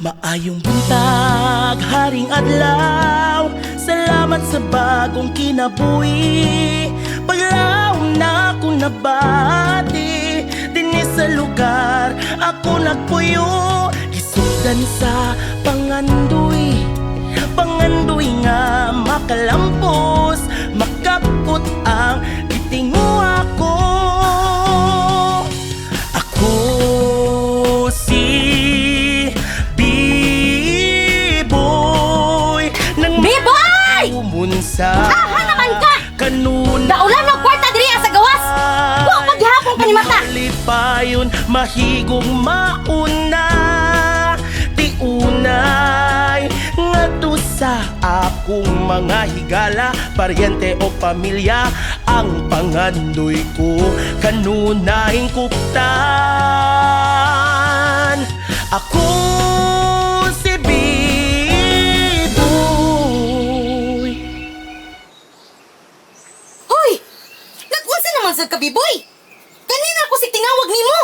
Maayong buntag, haring adlaw, salamat sa bagong kinabuhi. Paglaw na ako nabati, dinis sa lugar ako nagpuyo. Gisugdan sa pangandoy, pangandoy nga makalampos, makapot ang gitingo ako. Ako si Biboy nang Biboy! umunsa Aha naman ka! kanuna. Daulan ng kwarta diri sa gawas! Huwag maghihapon ka ni mata! Payon mahigong mauna, ti unay ngadto sa akong mga higala, paryente o pamilya ang pangandoy ko kanunay kuptan. Ako si Biboy. Hoy! Nag-unsa naman sa kabiboy? Kanina ako si tinawag nimo!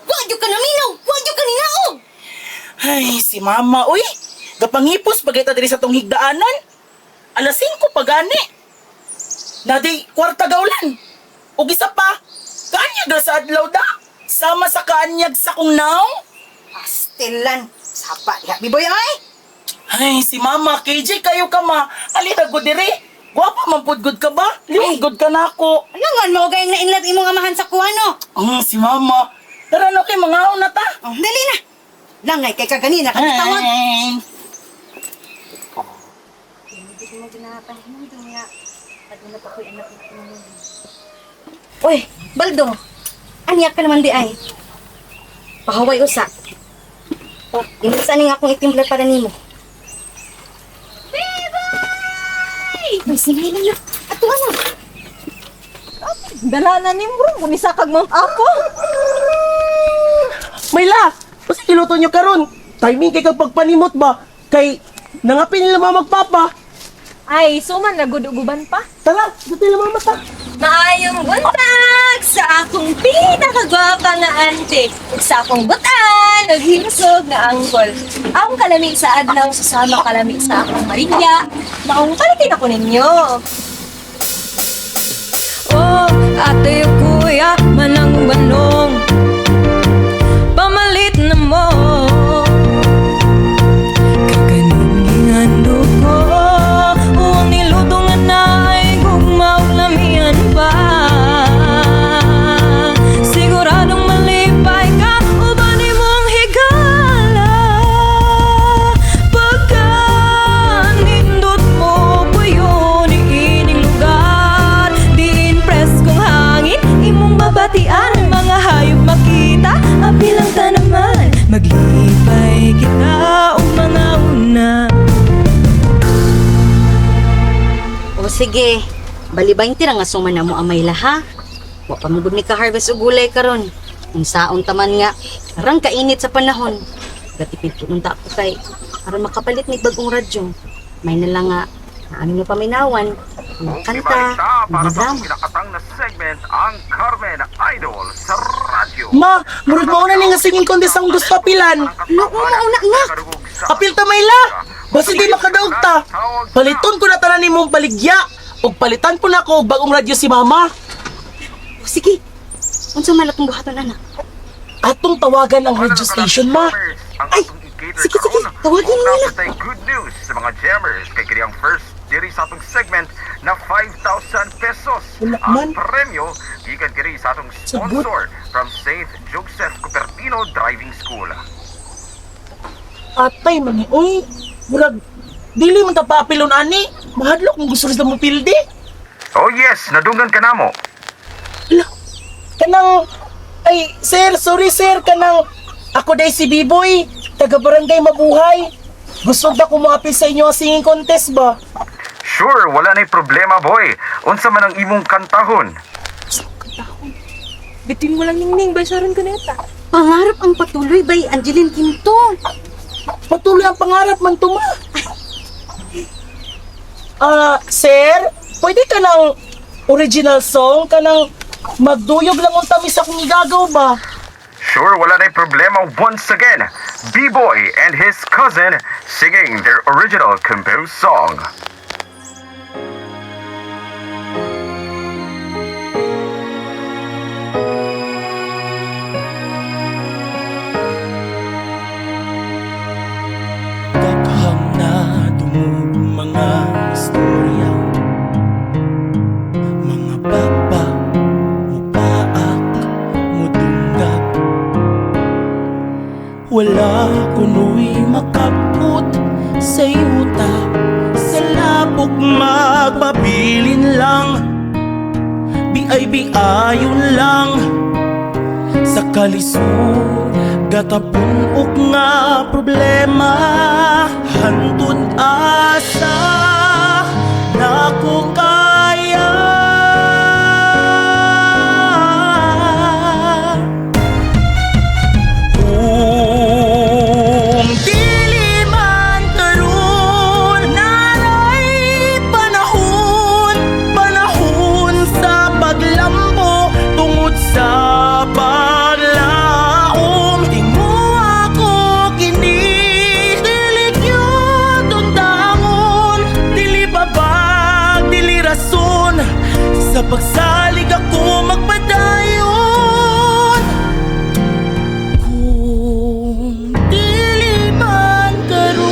Huwag yung ka naminaw! Huwag yung ka ninaog! Ay, si mama, uy. Gapangipos pagkita diri sa tong higdaanan. Alasin ko pagani. Nadi, kwarta gawlan. O gisa pa, kaanyag ra sa adlaw da. Sama sa kaanyag sa kong naong. Pastilan! Sapa niya, Biboy ay! Ay, si mama, KJ kayo ka ma. Alina ko diri. Gwapa man pud ka ba? Liwag ka na ako. Alangan mo gayang nainlat imong amahan sa kuwano! Si mama. Tara na kay mga na ta. Oh, dali na! Langay kay kaganina katawag! Ay. Uy, Baldo! Aniyak ka naman di ay. Pahaway usa. Oh, inusa ni nga akong itimpla para nimo. May singay na yun. Ato ano? Dala na ni bro, munisa kag mount ako. Mayla, basta kiluto nyo karon. Timing kay kag pagpanimot ba? Kay nangapin nila mga magpapa. Ay, suman naguduguban pa. Tara, dito nila mga mata. Maayong buntag sa akong pinakagwapa nga ante. Sa akong butan, naghimusog na angkol. Akong kalami sa adlaw, sasama kalami sa akong Maria. Naong palitin ako ninyo. Oh, ate kuya, manang banong. Pamalit na mo. Kaganingan ko. Uwang niluto nga na ay gugmaw lamian pa. Siguradong malipay ka, ubanin mong higala. Pagka nindot mo po yun, iining lugar. Di impress kong hangin, imong babatian. Mga hayop makita, apilang tanaman. Maglipay kita o mga una. O sige, balibayin tira nga suman na mo amay laha. Wa pa mo gud ni ka-harvest og gulay karon. Unsaon taman nga, arang kainit sa panahon. Gatipid ko nung tako kay aron makapalit ni bagong radyo. May na lang nga naano na paminawan, mga kanta, mga drama. Kinakatang na segment ang Carmen Idol sa radyo. Ma, murag mo na nga singing contest ang gusto apilan. Mauna nga. Apil ta Mayla. Basta di makadaog ta. Paliton ko na tanan nimong baligya. Og palitan ko na ko og bagong radyo si mama. O sige, unsa man atong buhaton anak? Atong tawagan ang radio station, ma. Ay, sige, tawagin mo nila. Good news sa mga jammers kay kini ang first diri sa atong segment na 5,000 pesos. Wala man. Ang premyo gikan kini sa atong sponsor from St. Joseph Cupertino Driving School. Atay man ni, uy. Murag dili man ta paapilon ani. Mahadlok mo gusto rin mo pildi. Oh yes, nadunggan ka namo. Ala, kanang, ay, sir, sorry sir, kanang, ako day si Biboy, taga barangay Mabuhay. Gusto ba ko maapil sa inyo ang singing contest ba? Sure, wala na'y problema boy. Unsa man ang imong kantahon? Bitin mo lang ningning, baysaron ko na ita. Pangarap ang patuloy bay Angeline Quinto. Patuloy ang pangarap man tuma. Sir, pwede ka ng original song, ka ng magduyog lang ang tamis akong igagaw ba? sure wala na'y problema once again. B-Boy and his cousin singing their original composed song. Daghang na dumug mga istorya, mga baba, mupaak, mudungag. Wala kuno'y makaput sa yuta, sa labok magpabilin lang, biay-biayon lang. Sa kalisod, gatapun nga problema, hantod asa na ko kaya. Kung dili man karon, naray panahon, panahon sa paglambo tungod sa paglaom. Tingo ako kini, dili gyud undangon, dili babag, dili rason, sa pagsalig ako magpadayon. Kung dili man karon.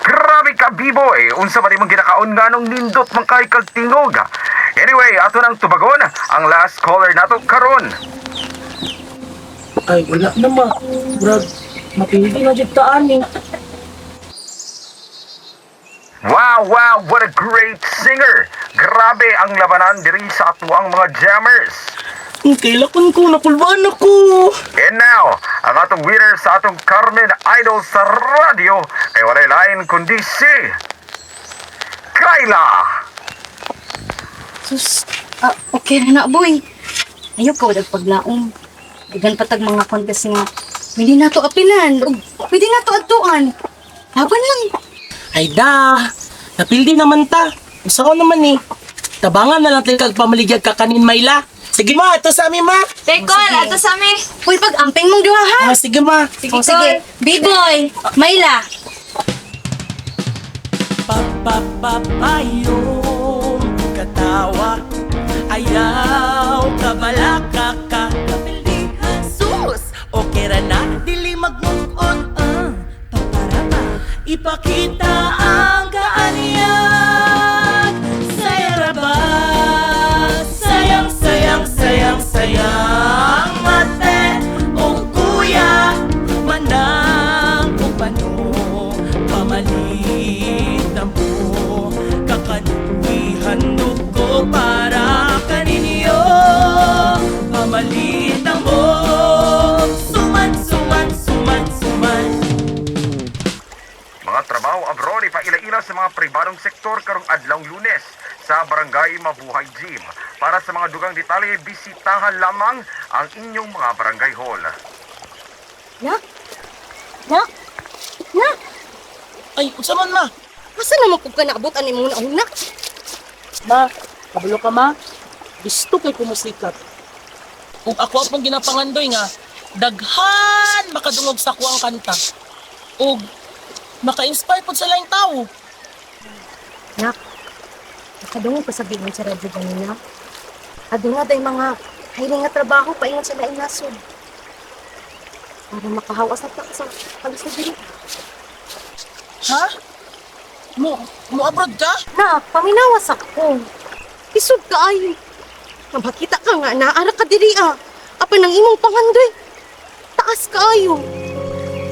Grabe ka, B-Boy! Unsa ba di mong ginakaon nga nung nindot man kay kag tingog? Anyway, ato nang tubagon ang last caller nato karon. Ay, wala na ma. Brad, mapili na jigtaan eh. Wow, wow, what a great singer! Grabe ang labanan diri sa atuang mga jammers. Kailakon ko, napulbaan ako. And now, ang atong winner sa atong Carmen Idol sa radyo ay walay lain kundi si Kyla! Sus, okay na boy. Ayaw ka wadag paglaom. Dagan patag mga contest nga. Pwede na to apilan. O pwede na to adtuan. Laban lang. Ay da, napildi naman ta. Usaw naman eh. Tabangan na lang tayo kag pamaligyag ka kanin Mayla. Sige ma, ito sa amin ma. Tekol, ato sa mi. Uy, pag amping mong duha ha. Sige ma. O sige, B-boy, Mayla. Papapapayong katawa, ayaw kabalaka ka kapilihan. Sus, okay ra na, dili magmukon. Paparama, ipakita ang kaaniyan. Saya ra ba? Sayang, sayang, sayang, sayang. Ate o kuya, manang o pano, pamalit na mo, kakanuihan ko para kaninyo. Pamalit na mo, suman, suman, suman, suman. Mga trabaho abroad ipaila-ila sa mga pribadong sektor karong adlawng Lunes sa Barangay Mabuhay Gym. Para sa mga dugang detalye, bisitahan lamang ang inyong mga barangay hall. Nak? Nak? Nak? Ay, unsa man ma? Asa naman kung ka naabot ani muna una? Ma, kabalo ka ma? Gusto kay kumusikat. Kung ako apong ginapangandoy nga, daghan makadungog sa ko ang kanta. O maka-inspire po sa laing tao. Nak, nakadungog pa sa bilang sa radyo ganina. Adunga day mga hiling nga trabaho paingon sa laing nasod. Para makahawas na ta sa palusod diri. Ha? Mo abroad ka? Na, paminawas ako. Isod ka ay. Mabakita ka nga, naara ka diri ah. Apa nang imong pangandoy. Taas ka ayo.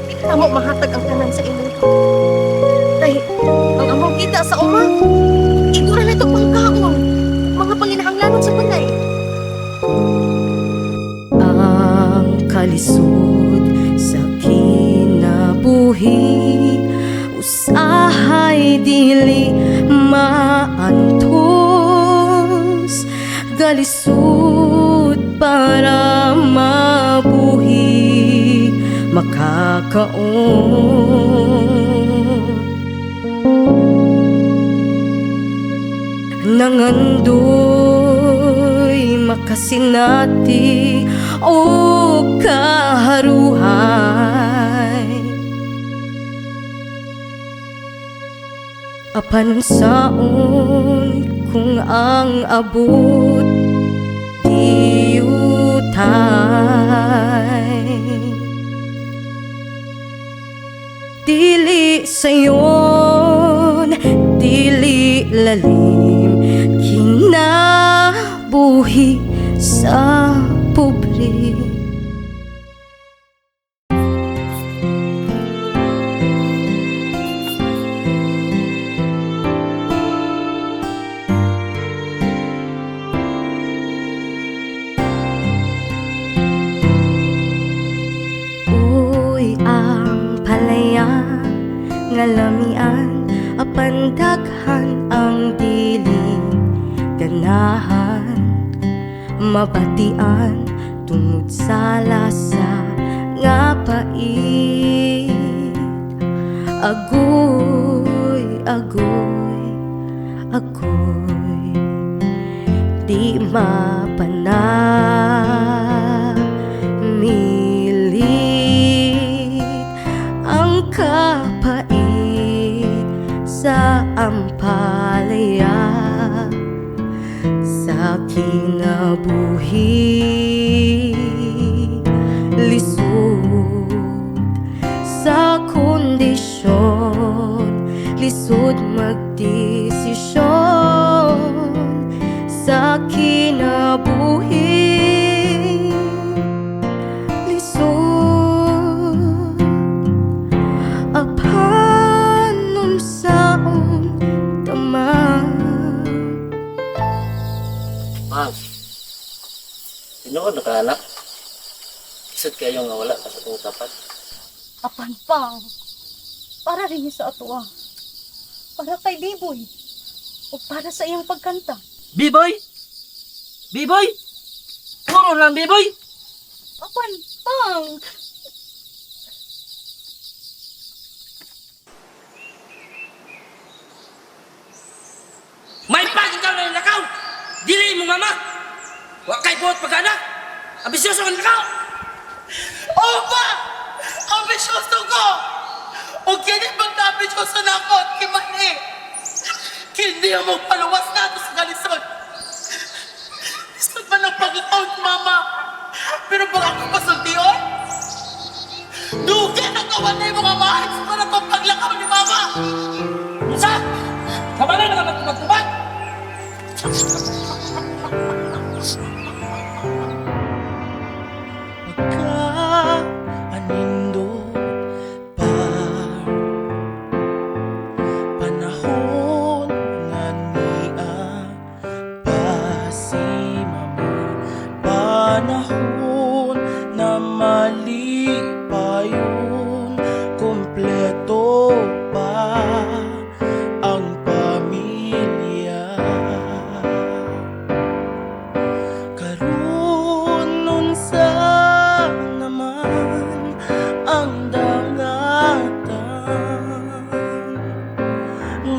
Di ka mo mahatag ang tanan sa imong to. Kay, ang among kita sa uma, igura na ito pangkaon. Mga panginahanglanon sa balay. Ang kalisod sa kinabuhi, usahay dili maantos, galisod para mabuhi makakaon. Nangandoy kasinati o kaharuhay. Apan saon kung ang abot diutay, dili sayon, dili lalim, kinabuhi sa pobre. Uy, ang palaya nga lamian, apan daghan ang dili ganahan, mabatian tungod sa lasa nga pait. Agoy, agoy, agoy, di milit ang kapait sa ampalaya, sa kinabuhi lisod sa kondisyon, lisod magdesisyon sa kinabuhi lisod. Apan unsaon taman. Ma'am, sino nakaanak? Isod kayo nga wala ka sa kong tapat. Apan pang, para rin sa atoa. Para kay Biboy. O para sa iyang pagkanta. Biboy! Biboy! Puro lang, Biboy! Apan pang, May pagkakaw na nakaw! Dili mo mama! Huwag kay buhat pag-anak! Ambisyoso ka nakaw! Opa! Ambisyoso ko! O kini bang ambisyoso na ako at kimani? Hindi mo paluwas na ito sa kalisod. Isod man ang pag-out, mama. Pero pag ako pasultiyon, dugan ang kawan na yung mga mahal para kong paglakaw ni mama. Musa! Kamala na naman tubag-tubag! Pagka-anindot pa panahon nga niya pa si mama, panahon na mali pa yun, kompleto pa ang pamilya. Karon nun sa naman ang dangatan,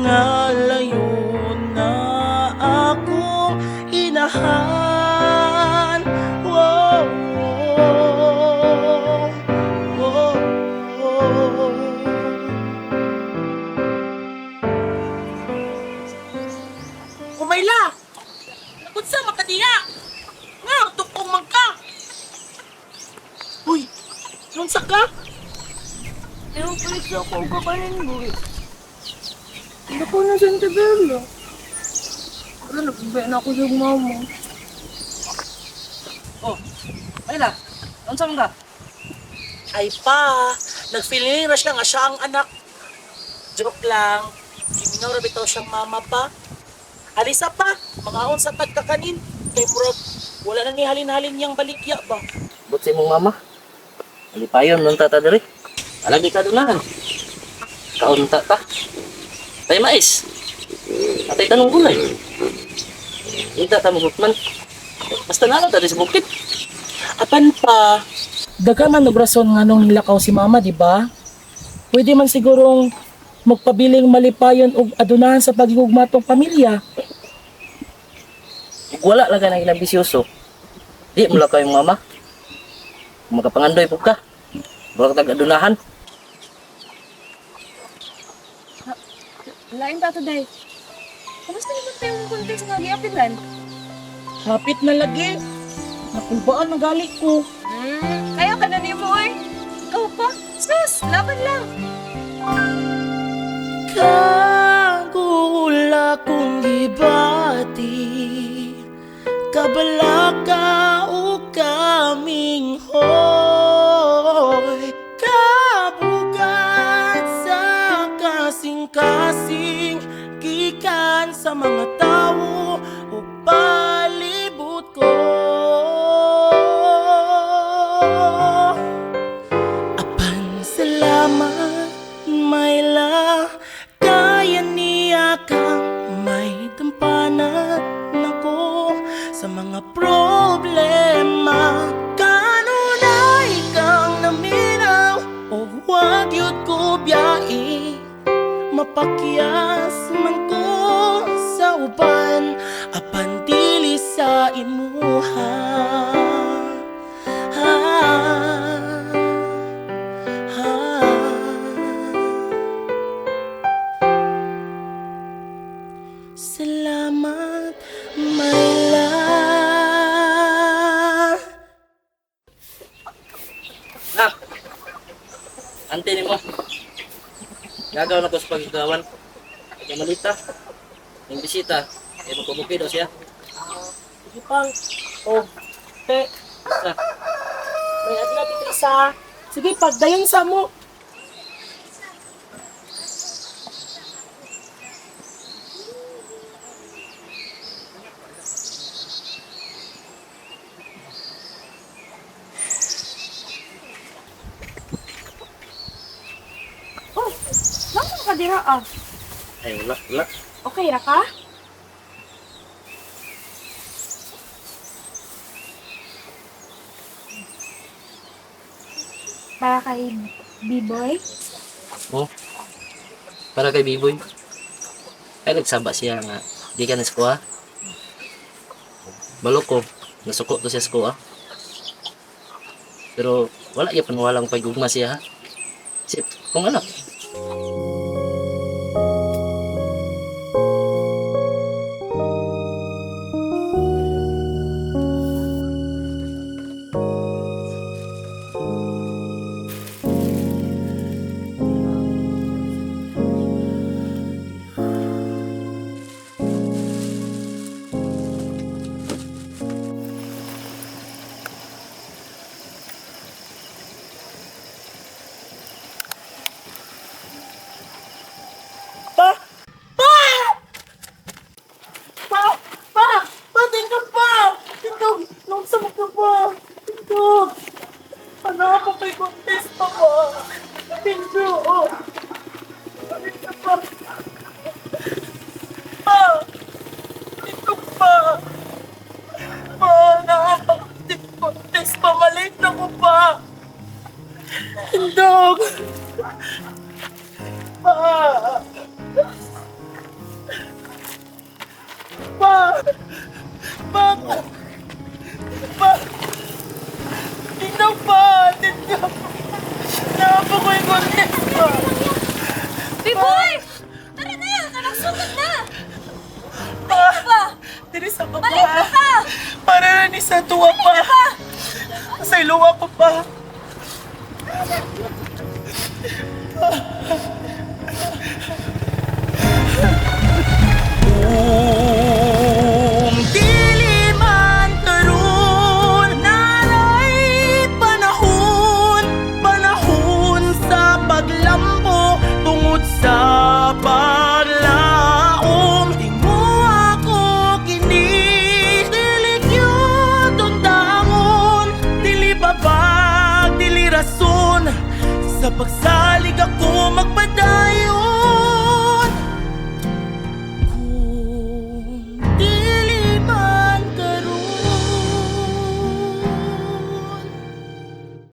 nga layon na akong inahan. Whoa, whoa, whoa. Umayla! Kunsa makadiya! Nga, tukong man ka! Uy, nung ka? Pero pwede ako kapanin mo. Hindi ko na Santa Bella. Pero nagpabaya na ako sa mama. Oh, Mayla, ano saan ka? Ay pa, nag-feeling na siya nga siya ang anak. Joke lang, kiminaw na bitaw siyang mama pa. Alisa pa, mga on sa tagkakanin. Kay Murag, wala na ni halin-halin niyang balikya ba? Buti mong mama. Alipayon nung tata diri. Alagi ka dunahan. Kaon tata. Tay mais. Atay tanong gulay. Ita tamugot man. Basta nga lang tadi sa bukid. Apan pa, daga man og rason nga nung nilakaw si mama, di ba? Pwede man sigurong magpabiling malipayon og adunahan sa pagigugma tong pamilya. Wala lang ka ng ilang bisyoso. Di mula kayong mama. Magapangandoy po ka. Mula ka tagadunahan. Lain ba ito, day? Kamusta naman tayo ng konti sa kagiapitan? Hapit na lagi. Nakubaan na gali ko. Kaya ka na niyo mo, oy. Ikaw pa? Sus, laban lang. Kagula kong gibati, kabalaka o kaming hoy, kabugat sa kasing-kasing, gikan sa mga tao o palibot ko. Apan salamat, mayla, kaya niya kang may tampanan ako sa mga problema. Kanunay kang naminaw o huwag yun ko biyai, mapakyas man ko sa uban, apan dili sa imuha. Salamat, Mayla. Na! Ante ni mo. Gagaw na ko sa pagigawan. Kaya malita. Yung bisita. Kaya magpabuki daw siya. Sige pang. Oh, te. Ah, May adla dito isa. Sige, pagdayon sa mo. Oh, naman ka dira, ah. ay wala, wala. Okay ra ka? Para kay B-boy? Oh. Para kay Biboy. Ay nagsamba siya nga. Di ka na sa kuha. Balok ko. Nasuko to siya sa kuha. Pero wala iya panwalang pagugma siya ha. Sip, kung ano. Pa! Pa! Pa! Pa! Pating ka pa! Ito, nung sama ka pa! Ito! Ano ako kay contest pa ba? Ito! Oh! Pating ka pa! Pa! Ito pa! Pa! Nakapag-contest pa! Maliit na ko pa! Indog! Pa! Pa! Pa! Pa! Dito pa! Dito! Napa ko yung contest pa! B-boy! Tara na yan! Nanagsugod na! Pa! Pa! Diri sa pa Balik na ka! Para na ni sa tuwa pa! Sa iluwa ko pa! Dili man karon naray panahon, panahon sa paglambo tungod sa paglaom. Di mo ako kini dili gyud undangon, dili babag, dili rason sa pagsa